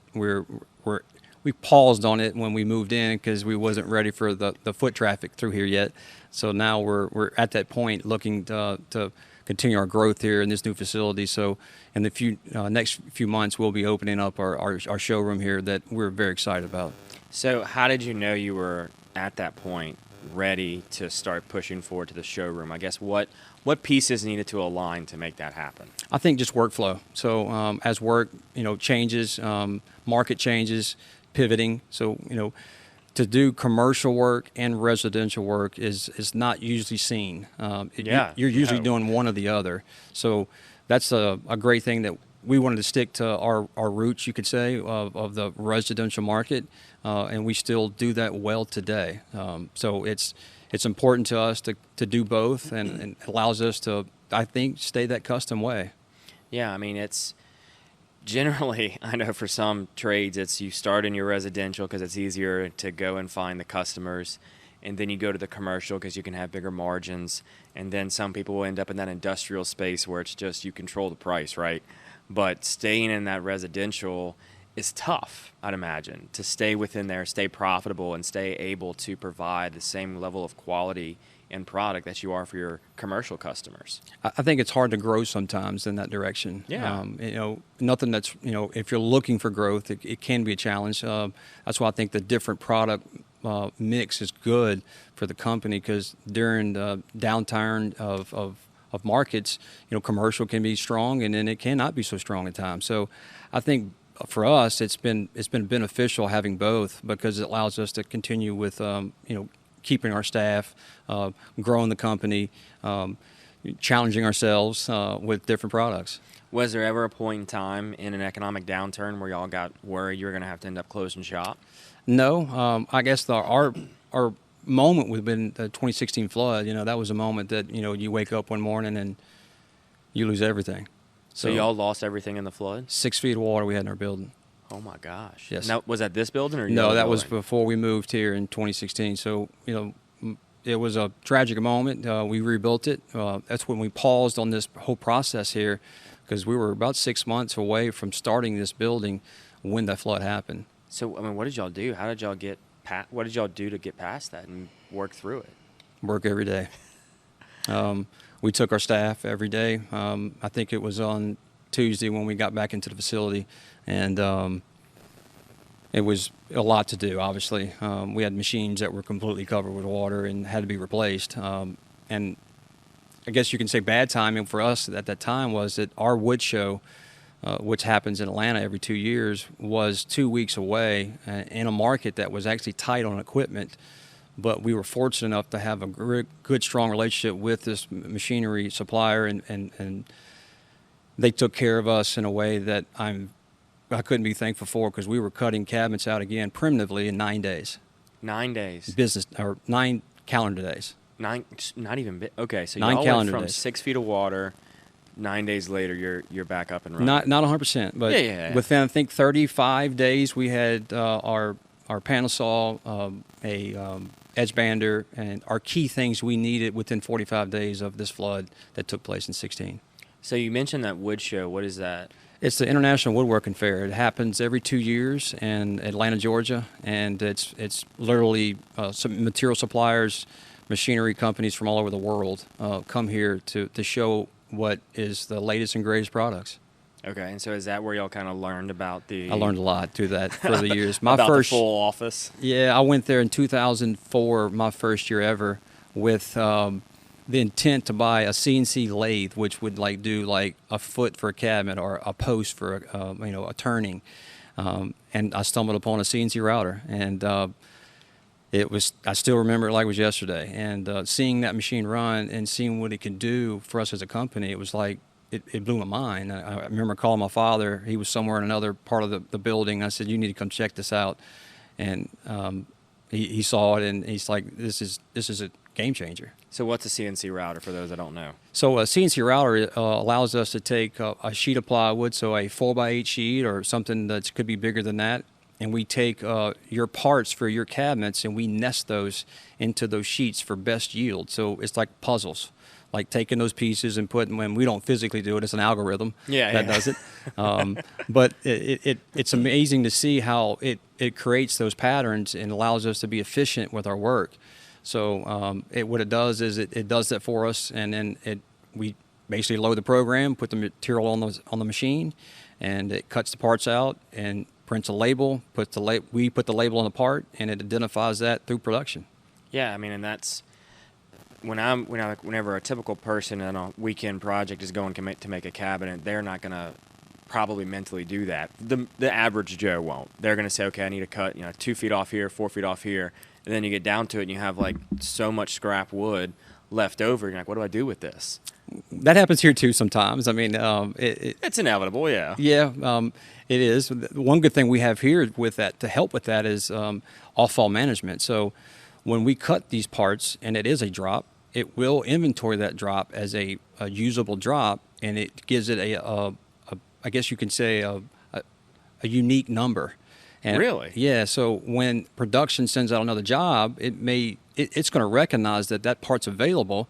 we paused on it when we moved in because we wasn't ready for the foot traffic through here yet. So now we're at that point looking to continue our growth here in this new facility. So in the next few months, we'll be opening up our showroom here that we're very excited about. So how did you know you were at that point ready to start pushing forward to the showroom? I guess what pieces needed to align to make that happen? I think just workflow. So as work changes, market changes, pivoting. So to do commercial work and residential work is not usually seen. You're usually doing one or the other. So that's a great thing that we wanted to stick to our roots, you could say, of the residential market, and we still do that well today. So it's important to us to do both, and it allows us to, I think, stay that custom way. Yeah, I mean, it's generally, I know for some trades, it's you start in your residential because it's easier to go and find the customers, and then you go to the commercial because you can have bigger margins, and then some people will end up in that industrial space where it's just you control the price, right? But staying in that residential is tough, I'd imagine, to stay within there, stay profitable, and stay able to provide the same level of quality and product that you are for your commercial customers. I think it's hard to grow sometimes in that direction. Yeah. Nothing that's, if you're looking for growth, it can be a challenge. That's why I think the different product mix is good for the company, because during the downturn of markets, commercial can be strong and then it cannot be so strong at times. So I think for us, it's been beneficial having both, because it allows us to continue with, keeping our staff, growing the company, challenging ourselves with different products. Was there ever a point in time in an economic downturn where y'all got worried you were going to have to end up closing shop? No. I guess our moment would have been the 2016 flood. That was a moment that, you wake up one morning and you lose everything. So y'all lost everything in the flood? 6 feet of water we had in our building. Oh my gosh. Yes. Now, was that this building or no? That building? Was before we moved here in 2016. So it was a tragic moment. We rebuilt it. That's when we paused on this whole process here, because we were about 6 months away from starting this building when that flood happened. So I mean, what did y'all do? How did y'all get what did y'all do to get past that and work through it? Work every day. We took our staff every day. I think it was on Tuesday when we got back into the facility, and it was a lot to do, obviously. We had machines that were completely covered with water and had to be replaced. And I guess you can say bad timing for us at that time was that our wood show, which happens in Atlanta every 2 years, was 2 weeks away in a market that was actually tight on equipment. But we were fortunate enough to have a good, strong relationship with this machinery supplier, and they took care of us in a way that I couldn't be thankful for, because we were cutting cabinets out again primitively in 9 days. 9 days. Business, or 9 calendar days. Not even okay. So 9 y'all calendar went from days. 6 feet of water. 9 days later, you're back up and running. Not 100%, but yeah. Within I think 35 days, we had our panel saw, a edge bander, and our key things we needed within 45 days of this flood that took place in 16. So you mentioned that wood show. What is that? It's the International Woodworking Fair. It happens every 2 years in Atlanta, Georgia, and it's literally some material suppliers, machinery companies from all over the world come here to show what is the latest and greatest products. Okay, and so is that where y'all kind of learned about the... I learned a lot through that for the years. About the full office? Yeah, I went there in 2004, my first year ever, with the intent to buy a CNC lathe, which would do a foot for a cabinet or a post for a turning. And I stumbled upon a CNC router, and I still remember it like it was yesterday. And seeing that machine run and seeing what it could do for us as a company, it was like, it blew my mind. I remember calling my father. He was somewhere in another part of the building. I said, "You need to come check this out." And he saw it, and he's like, "This is a game changer." So what's a CNC router for those that don't know? So a CNC router allows us to take a sheet of plywood, so a 4x8 sheet or something that could be bigger than that, and we take your parts for your cabinets and we nest those into those sheets for best yield. So it's like puzzles, like taking those pieces and putting, when we don't physically do it, it's an algorithm that does it. But it's amazing to see how it creates those patterns and allows us to be efficient with our work. So what it does is it does that for us, and then we basically load the program, put the material on the machine, and it cuts the parts out and prints a label. We put the label on the part, and it identifies that through production. Yeah, I mean, and that's whenever a typical person on a weekend project is going to make a cabinet, they're not going to probably mentally do that. The average Joe won't. They're going to say, okay, I need to cut 2 feet off here, 4 feet off here. And then you get down to it and you have like so much scrap wood left over. You're like, what do I do with this? That happens here too sometimes. I mean, it's inevitable, yeah. Yeah, it is. One good thing we have here with that to help with that is off-fall management. So when we cut these parts and it is a drop, it will inventory that drop as a usable drop, and it gives it I guess you can say a unique number. And really? Yeah. So when production sends out another job, it's going to recognize that part's available,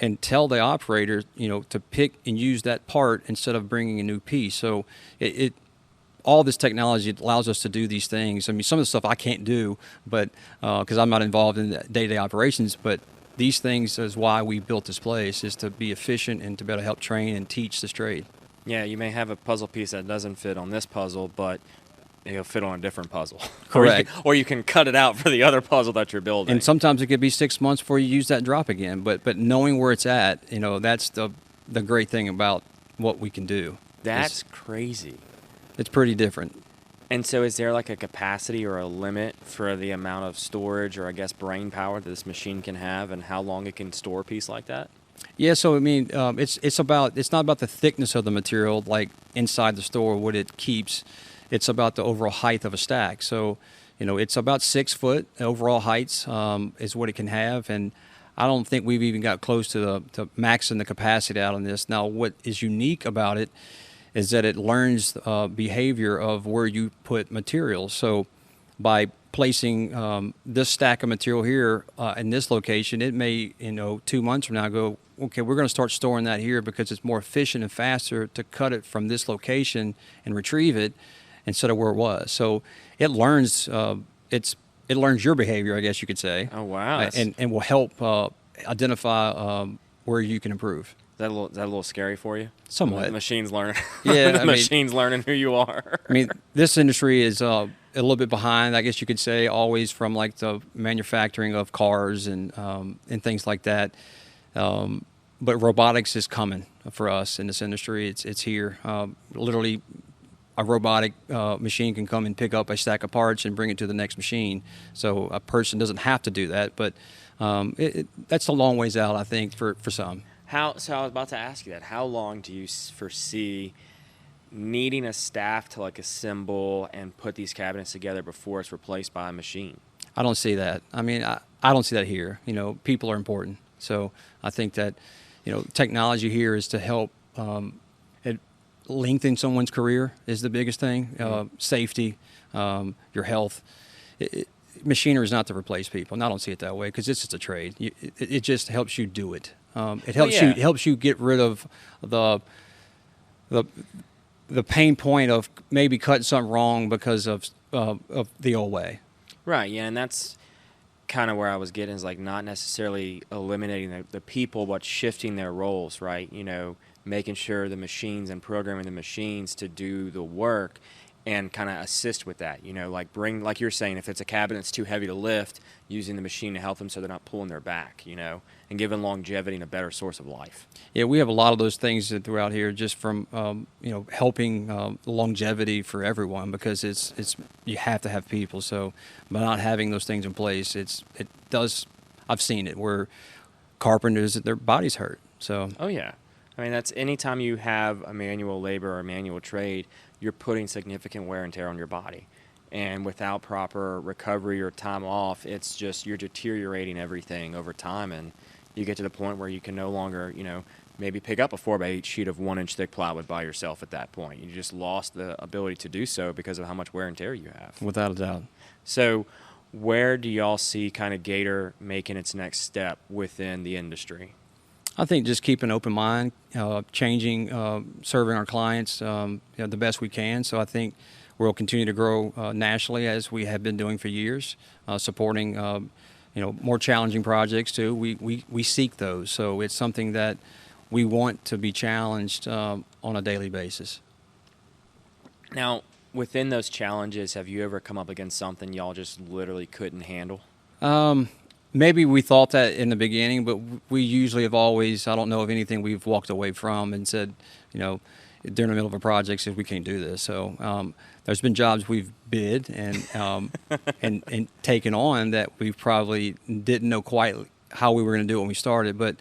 and tell the operator, to pick and use that part instead of bringing a new piece. So all this technology allows us to do these things. I mean, some of the stuff I can't do, but because I'm not involved in day-to-day operations, but these things is why we built this place, is to be efficient and to be able to help train and teach this trade. Yeah, you may have a puzzle piece that doesn't fit on this puzzle, but it'll fit on a different puzzle. Correct. or you can cut it out for the other puzzle that you're building. And sometimes it could be 6 months before you use that drop again. But knowing where it's at, that's the great thing about what we can do. That's crazy. It's pretty different. And so is there like a capacity or a limit for the amount of storage, or I guess brain power, that this machine can have, and how long it can store a piece like that? Yeah, so I mean, it's not about the thickness of the material like inside the store, what it keeps. It's about the overall height of a stack. So, it's about 6 foot overall heights is what it can have, and I don't think we've even got close to maxing the capacity out on this. Now, what is unique about it is that it learns behavior of where you put materials. So, by placing this stack of material here in this location, it may, 2 months from now go, okay, we're going to start storing that here because it's more efficient and faster to cut it from this location and retrieve it instead of where it was. So it learns it learns your behavior, I guess you could say. Oh, wow. And will help identify where you can improve. Is that a little scary for you? Somewhat. The machine's learning. Yeah, the machine's learning who you are. I mean, this industry is a little bit behind, I guess you could say, always from like the manufacturing of cars and things like that. But robotics is coming for us in this industry. It's here. Literally, a robotic machine can come and pick up a stack of parts and bring it to the next machine. So a person doesn't have to do that, but that's a long ways out, I think, for some. So I was about to ask you that. How long do you foresee needing a staff to like assemble and put these cabinets together before it's replaced by a machine? I don't see that. I mean, I don't see that here. People are important. So I think that, technology here is to help lengthen someone's career is the biggest thing. Safety, your health. Machinery is not to replace people, and I don't see it that way because it's just a trade. It just helps you do it. It helps you get rid of the pain point of maybe cutting something wrong because of the old way. Right. Yeah, and that's kind of where I was getting, is like not necessarily eliminating the people, but shifting their roles. Right. Making sure the machines and programming the machines to do the work and kind of assist with that, like bring, like you're saying, if it's a cabinet that's too heavy to lift, using the machine to help them so they're not pulling their back, and giving longevity and a better source of life. Yeah, we have a lot of those things throughout here, just from helping longevity for everyone, because it's you have to have people. So by not having those things in place, it does. I've seen it where carpenters, their bodies hurt. So oh yeah, I mean, that's anytime you have a manual labor or a manual trade, you're putting significant wear and tear on your body. And without proper recovery or time off, it's just you're deteriorating everything over time, and you get to the point where you can no longer, maybe pick up a 4x8 sheet of 1-inch thick plywood by yourself at that point. You just lost the ability to do so because of how much wear and tear you have. without a doubt. So where do y'all see kind of Gator making its next step within the industry? I think just keep an open mind, changing, serving our clients the best we can. So I think we'll continue to grow nationally as we have been doing for years, supporting more challenging projects too. We seek those, so it's something that we want to be challenged on a daily basis. Now, within those challenges, have you ever come up against something y'all just literally couldn't handle? Maybe we thought that in the beginning, but we usually have always, I don't know of anything we've walked away from and said, during the middle of a project, said we can't do this. So there's been jobs we've bid and and taken on that we probably didn't know quite how we were going to do it when we started. But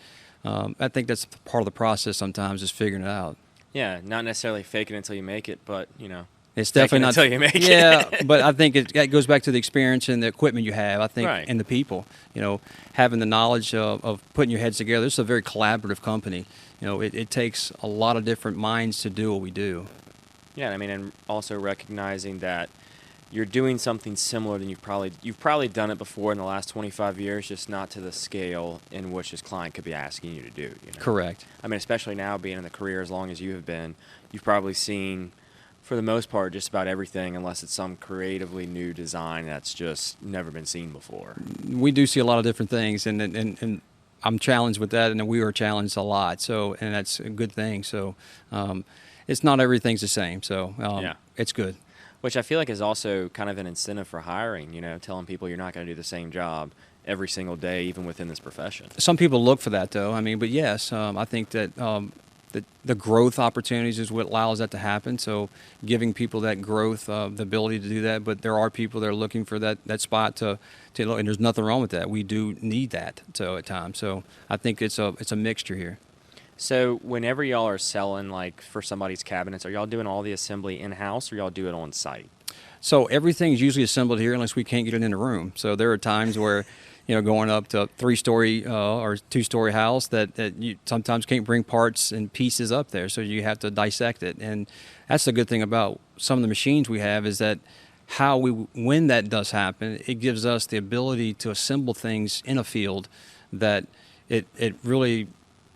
I think that's part of the process sometimes, is figuring it out. Yeah, not necessarily fake it until you make it, but, It's definitely not until you make it. Yeah, but I think it goes back to the experience and the equipment you have. I think, Right. and the people. Having the knowledge of putting your heads together. This is a very collaborative company. It takes a lot of different minds to do what we do. Yeah, I mean, and also recognizing that you're doing something similar than you've probably done it before in the last 25 years, just not to the scale in which this client could be asking you to do. Correct. I mean, especially now being in the career as long as you have been, you've probably seen, for the most part, just about everything, unless it's some creatively new design that's just never been seen before. We do see a lot of different things, and I'm challenged with that, and we are challenged a lot. So, and that's a good thing. So, it's not everything's the same. So, Yeah. It's good. Which I feel like is also kind of an incentive for hiring, telling people you're not going to do the same job every single day, even within this profession. Some people look for that, though. I mean, but yes, I think that the growth opportunities is what allows that to happen. So giving people that growth, the ability to do that. But there are people that are looking for that spot to look, and there's nothing wrong with that. We do need that at times. So I think it's a mixture here. So whenever y'all are selling, like, for somebody's cabinets, are y'all doing all the assembly in-house, or y'all do it on site? So everything's usually assembled here unless we can't get it in the room. So there are times where, going up to a 3-story or 2-story house that you sometimes can't bring parts and pieces up there. So you have to dissect it. And that's the good thing about some of the machines we have, is that when that does happen, it gives us the ability to assemble things in a field that it really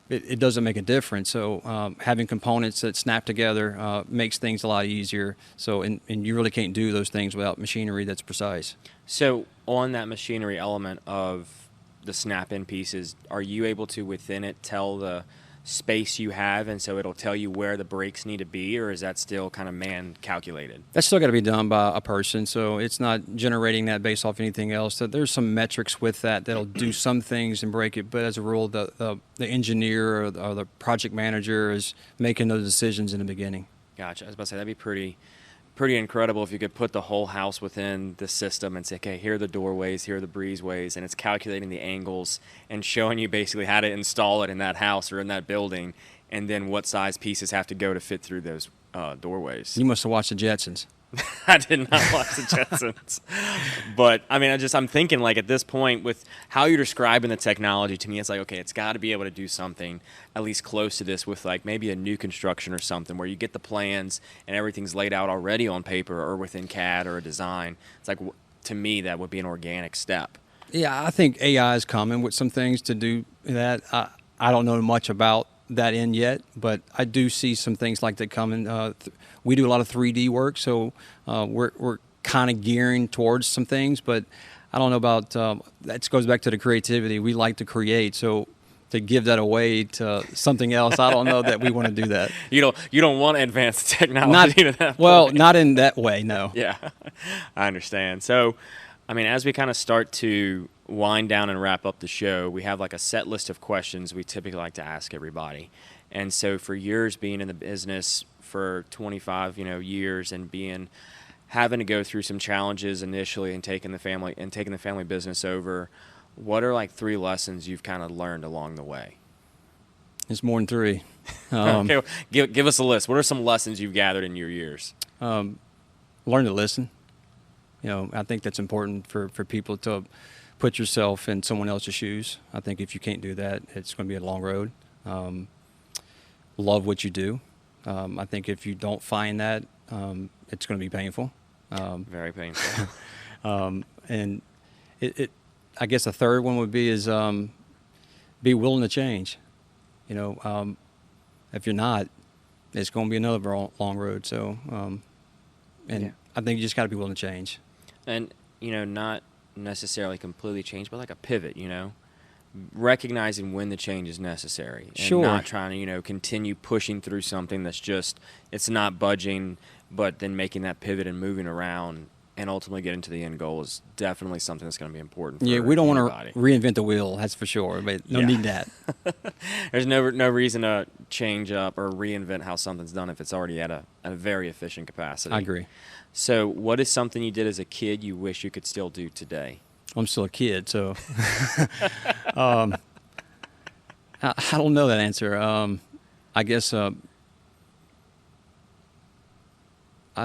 it doesn't make a difference. So having components that snap together makes things a lot easier. So and you really can't do those things without machinery that's precise. So on that machinery element of the snap-in pieces, are you able to, within it, tell the space you have, and so it'll tell you where the breaks need to be, or is that still kind of man-calculated? That's still got to be done by a person, so it's not generating that based off anything else. So there's some metrics with that'll do some things and break it, but as a rule, the engineer or the project manager is making those decisions in the beginning. Gotcha. I was about to say, that'd be pretty incredible if you could put the whole house within the system and say, okay, here are the doorways, here are the breezeways, and it's calculating the angles and showing you basically how to install it in that house or in that building, and then what size pieces have to go to fit through those doorways. You must have watched the Jetsons. I did not watch the Jetsons. But, I mean, I'm thinking, like, at this point, with how you're describing the technology, to me, it's like, okay, it's got to be able to do something at least close to this with, like, maybe a new construction or something where you get the plans and everything's laid out already on paper or within CAD or a design. It's like, to me, that would be an organic step. Yeah, I think AI is coming with some things to do that. I don't know much about that in yet, but I do see some things like that coming. We do a lot of 3D work, so we're kind of gearing towards some things, but I don't know about that. Goes back to the creativity. We like to create, so to give that away to something else, I don't know that we want to do that. You don't want to advance the technology to that Well, point. not in that way, no. Yeah, I understand. So, I mean, as we kind of start to wind down and wrap up the show, we have like a set list of questions we typically like to ask everybody. And so for years being in the business for 25, years and having to go through some challenges initially and taking the family business over, what are like 3 lessons you've kind of learned along the way? It's more than 3. Okay, well, give us a list. What are some lessons you've gathered in your years? Learn to listen. I think that's important for people to put yourself in someone else's shoes. I think if you can't do that, it's going to be a long road. Love what you do. I think if you don't find that, it's going to be painful. Very painful. And I guess a third one would be is be willing to change. If you're not, it's going to be another long road. So, I think you just got to be willing to change. And, not necessarily completely change, but like a pivot, recognizing when the change is necessary. And Sure. not trying to, continue pushing through something that's just, it's not budging, but then making that pivot and moving around and ultimately getting to the end goal is definitely something that's going to be important for we don't anybody. want to reinvent the wheel, that's for sure, but no need that. There's no reason to change up or reinvent how something's done if it's already at a very efficient capacity. I agree. So what is something you did as a kid you wish you could still do today? I'm still a kid, so I don't know that answer. I guess I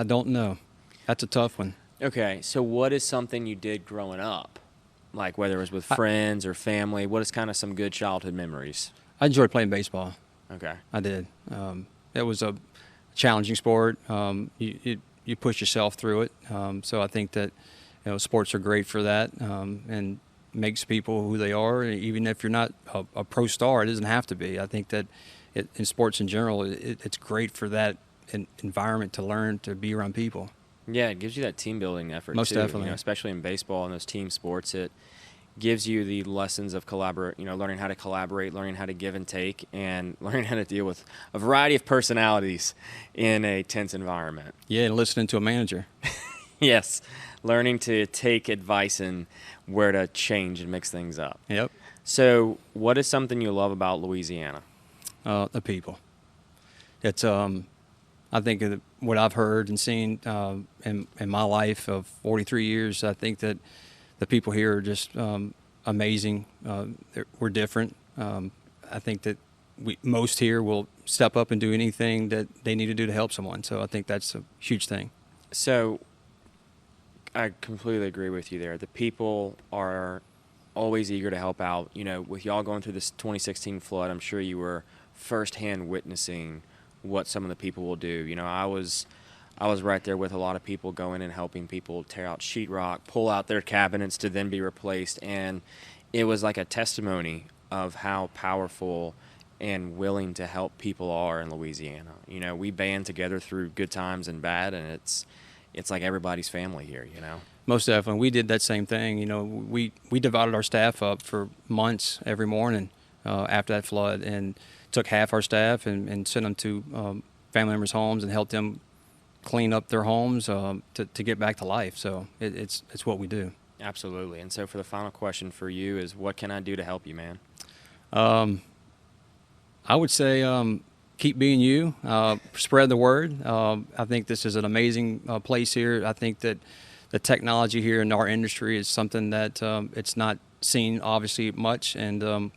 don't know. That's a tough one. Okay, so what is something you did growing up? Like whether it was with friends or family, what is kind of some good childhood memories? I enjoyed playing baseball. Okay. I did. It was a challenging sport. You push yourself through it. So I think that sports are great for that, and makes people who they are. Even if you're not a pro star, it doesn't have to be. I think that in sports in general, it's great for that environment to learn to be around people. Yeah, it gives you that team building effort Most too. definitely. Especially in baseball and those team sports, it gives you the lessons of learning how to collaborate, learning how to give and take, and learning how to deal with a variety of personalities in a tense environment. Yeah, and listening to a manager. Yes, learning to take advice and where to change and mix things up. Yep. So what is something you love about Louisiana? The people. It's I think of what I've heard and seen in my life of 43 years. I think that the people here are just amazing. We're different. I think that most here will step up and do anything that they need to do to help someone. So I think that's a huge thing. So I completely agree with you there. The people are always eager to help out. With y'all going through this 2016 flood, I'm sure you were firsthand witnessing what some of the people will do. I was right there with a lot of people going and helping people tear out sheetrock, pull out their cabinets to then be replaced, and it was like a testimony of how powerful and willing to help people are in Louisiana. We band together through good times and bad, and it's like everybody's family here. Most definitely. We did that same thing. We divided our staff up for months every morning after that flood, and took half our staff and sent them to family members' homes and helped them clean up their homes to get back to life. So it's what we do. Absolutely. And so for the final question for you is, what can I do to help you, man? I would say keep being you, spread the word. I think this is an amazing place here. I think that the technology here in our industry is something that it's not seen obviously much, and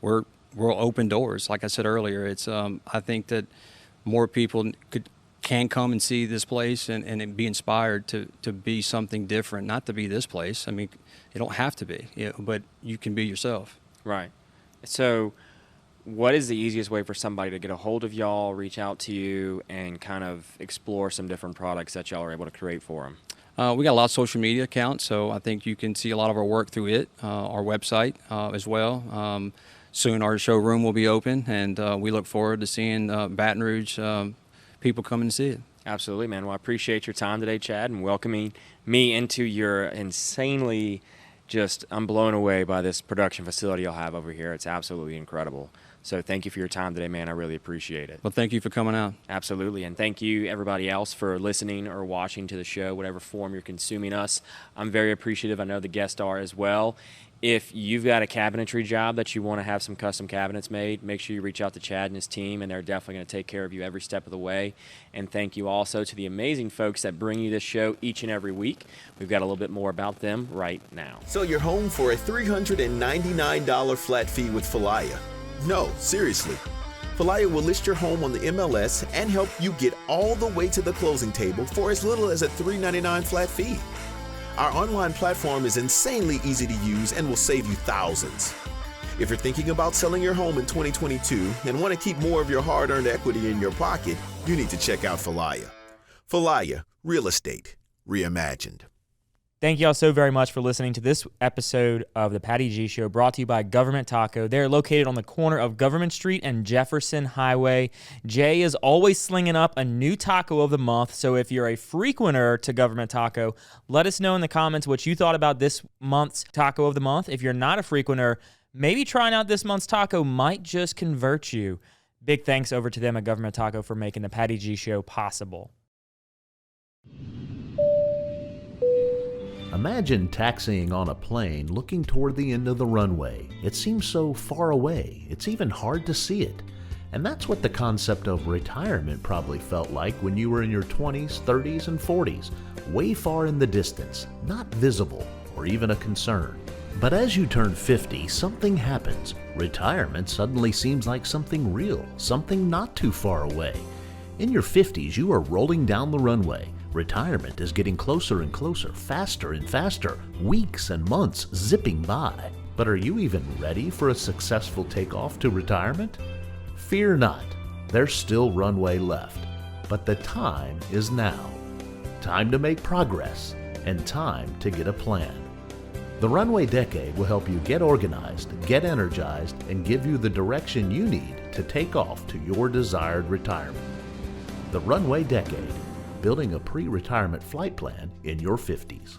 we'll open doors. Like I said earlier, it's I think that more people can come and see this place and be inspired to be something different, not to be this place. I mean, you don't have to be, but you can be yourself. Right. So what is the easiest way for somebody to get a hold of y'all, reach out to you, and kind of explore some different products that y'all are able to create for them? We got a lot of social media accounts, so I think you can see a lot of our work through it, our website as well. Soon our showroom will be open, and we look forward to seeing Baton Rouge people come and see it. Absolutely, man. Well, I appreciate your time today, Chad, and welcoming me into your insanely I'm blown away by this production facility you'll have over here. It's absolutely incredible. So thank you for your time today, man. I really appreciate it. Well, thank you for coming out. Absolutely. And thank you, everybody else, for listening or watching to the show, whatever form you're consuming us. I'm very appreciative. I know the guests are as well. If you've got a cabinetry job that you want to have some custom cabinets made, make sure you reach out to Chad and his team, and they're definitely going to take care of you every step of the way. And thank you also to the amazing folks that bring you this show each and every week. We've got a little bit more about them right now. Sell your home for a $399 flat fee with Falaya. No, seriously. Falaya will list your home on the MLS and help you get all the way to the closing table for as little as a $399 flat fee. Our online platform is insanely easy to use and will save you thousands. If you're thinking about selling your home in 2022 and want to keep more of your hard-earned equity in your pocket, you need to check out Falaya. Falaya, real estate reimagined. Thank you all so very much for listening to this episode of the Patty G Show, brought to you by Government Taco. They're located on the corner of Government Street and Jefferson Highway. Jay is always slinging up a new taco of the month, so if you're a frequenter to Government Taco, let us know in the comments what you thought about this month's taco of the month. If you're not a frequenter, maybe trying out this month's taco might just convert you. Big thanks over to them at Government Taco for making the Patty G Show possible. Imagine taxiing on a plane looking toward the end of the runway. It seems so far away, it's even hard to see it. And that's what the concept of retirement probably felt like when you were in your 20s, 30s, and 40s, way far in the distance, not visible or even a concern. But as you turn 50, something happens. Retirement suddenly seems like something real, something not too far away. In your 50s, you are rolling down the runway. Retirement is getting closer and closer, faster and faster, weeks and months zipping by. But are you even ready for a successful takeoff to retirement? Fear not, there's still runway left. But the time is now. Time to make progress and time to get a plan. The Runway Decade will help you get organized, get energized, and give you the direction you need to take off to your desired retirement. The Runway Decade, building a pre-retirement flight plan in your 50s.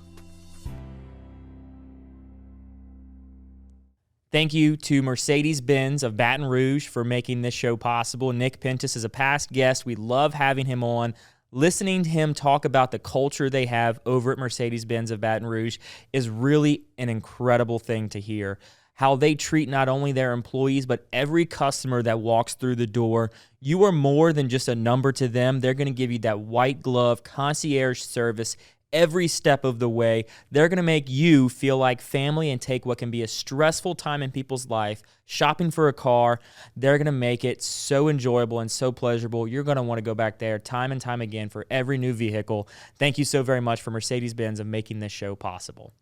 Thank you to Mercedes-Benz of Baton Rouge for making this show possible. Nick Pentis is a past guest. We love having him on. Listening to him talk about the culture they have over at Mercedes-Benz of Baton Rouge is really an incredible thing to hear. How they treat not only their employees, but every customer that walks through the door. You are more than just a number to them. They're going to give you that white glove concierge service every step of the way. They're going to make you feel like family and take what can be a stressful time in people's life, shopping for a car. They're going to make it so enjoyable and so pleasurable. You're going to want to go back there time and time again for every new vehicle. Thank you so very much for Mercedes-Benz of making this show possible.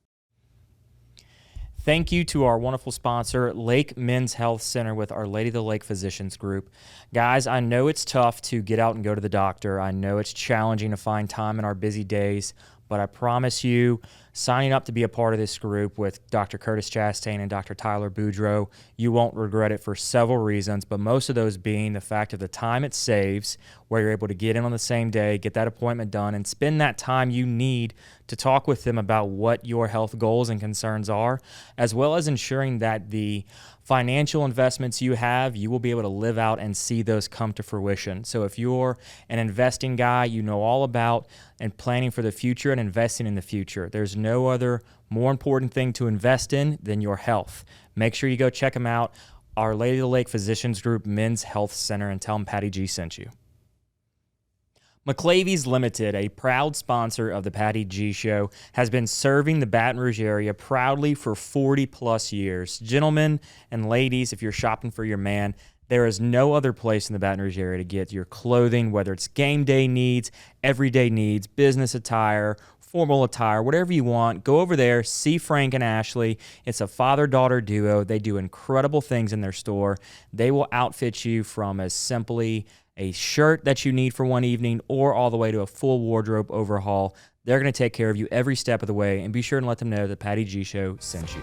Thank you to our wonderful sponsor, Lake Men's Health Center with Our Lady of the Lake Physicians Group. Guys, I know it's tough to get out and go to the doctor. I know it's challenging to find time in our busy days, but I promise you, signing up to be a part of this group with Dr. Curtis Chastain and Dr. Tyler Boudreau, you won't regret it for several reasons, but most of those being the fact of the time it saves, where you're able to get in on the same day, get that appointment done, and spend that time you need to talk with them about what your health goals and concerns are, as well as ensuring that the financial investments you have, you will be able to live out and see those come to fruition. So if you're an investing guy, you know all about and planning for the future and investing in the future. There's no other more important thing to invest in than your health. Make sure you go check them out, Our Lady of the Lake Physicians Group Men's Health Center, and tell them Patty G sent you. McClavy's Limited, a proud sponsor of the Patty G Show, has been serving the Baton Rouge area proudly for 40-plus years. Gentlemen and ladies, if you're shopping for your man, there is no other place in the Baton Rouge area to get your clothing, whether it's game day needs, everyday needs, business attire, formal attire, whatever you want. Go over there, see Frank and Ashley. It's a father-daughter duo. They do incredible things in their store. They will outfit you from as simply a shirt that you need for one evening or all the way to a full wardrobe overhaul. They're going to take care of you every step of the way, and be sure and let them know that Patty G Show sent you.